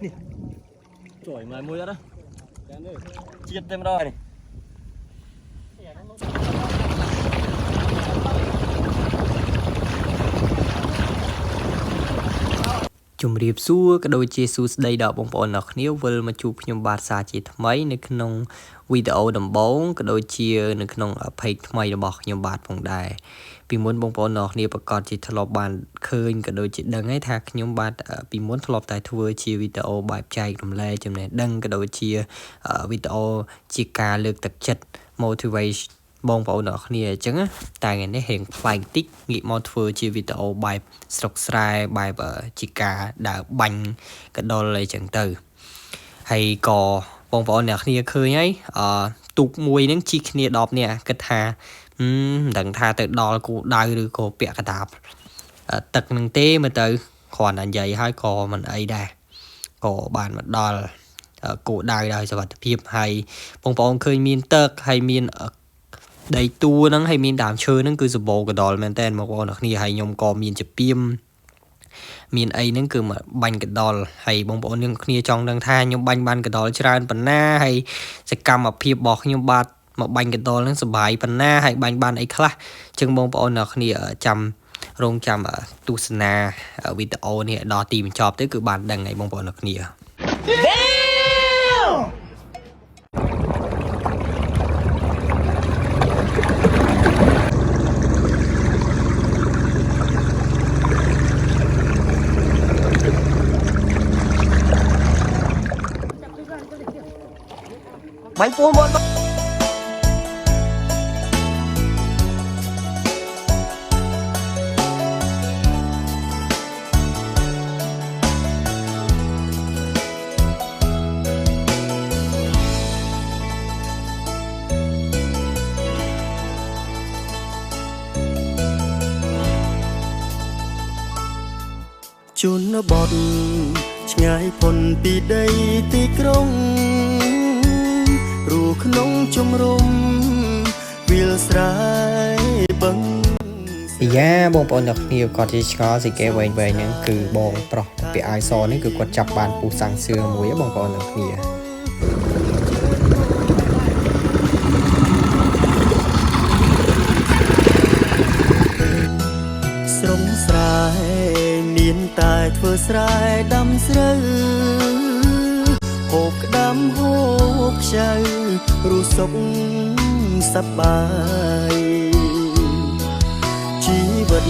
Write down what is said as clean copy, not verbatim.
nè chổi mày môi ra đó chiết thêm rồi này chùm riệp xua cái đôi chia xua đây đỏ bông bồn nọc nếu vơi mà chụp nhom bát xa chỉ mấy nơiក្នុង video ដំបូងក៏ដូចជានៅក្នុង page ថ្មីរបស់ខ្ញុំបាទផងដែរពីមុនបងប្អូនអ្នកគ្នាប្រកាសជាធ្លាប់បានឃើញក៏ដូចជាដឹងហើយថាខ្ញុំបាទពីមុនធ្លាប់តែធ្វើជាវីដេអូបែបចែករំលែកចំណេះដឹងក៏ដូចជាវីដេអូជាការលើកទឹកចិត្ត motivation បងប្អូនអ្នកគ្នាអញ្ចឹងតែថ្ងៃនេះរៀងប្លែកតិចងាកមកធ្វើជាវីដេអូបែបស្រុកស្រែបែបជាការដើរបាញ់កដុលអីចឹងទៅហើយក៏បងប្អូនអ្នកគ្នាឃើញហើយទូកមួយហ្នឹងជីគ្នា10នាក់គិតថាមិនដឹងថាទៅដល់គូដៅឬក៏ពាក់កតាបទឹកនឹងទេមើលទៅគ្រាន់តែនិយាយហើយក៏មិនអីដែរក៏បានមកដល់គូដៅដោយសុវត្ថិភាពហើយបងប្អូនឃើញមានទឹកហើយមានដីទួហ្នឹងហើយមានដើមឈើហ្នឹងគឺសម្បូរកដុលមែនតើបងប្អូនអ្នកគ្នាហើយខ្ញុំក៏មានជាពីមមានអីហ្នឹងគឺមកបាញ់កដុលហើយបងប្អូននឹងគ្នាចង់ដឹងថាខ្ញុំបាញ់បានកដុលច្រើនប៉ុណ្ណាហើយសកម្មភាពរបស់ខ្ញុំបាទមកបាញ់កដុលហ្នឹងសប្បាយប៉ុណ្ណាហើយបាញ់បានអីខ្លះអញ្ចឹងបងប្អូនអ្នកគ្នាចាំរងចាំទស្សនាវីដេអូនេះដល់ទីបញ្ចប់ទៅគឺបានដឹងហើយបងប្អូនអ្នកគ្នាបាញ់ពូមកជនបទឆ្ងាយផុនពីដីទីក្រុងរូក្នុងជំរំវាលស្រែបឹងយ៉ាបងប្អូនអ្នកគ្នាគាត់ជាឆ្ងល់សេចក្ដីវែងហ្នឹងគឺបងប្រុសពាក់អាវសនេះគឺគាត់ចាប់បានពូសាំងសឿមួយបងប្អូនអ្នកគ្នាស្រងស្រែមានតែធ្វើស្រែដាំស្រូវហូបក្ដាំហូបខ្ចៅរស់សុខសប្បាយជីវិត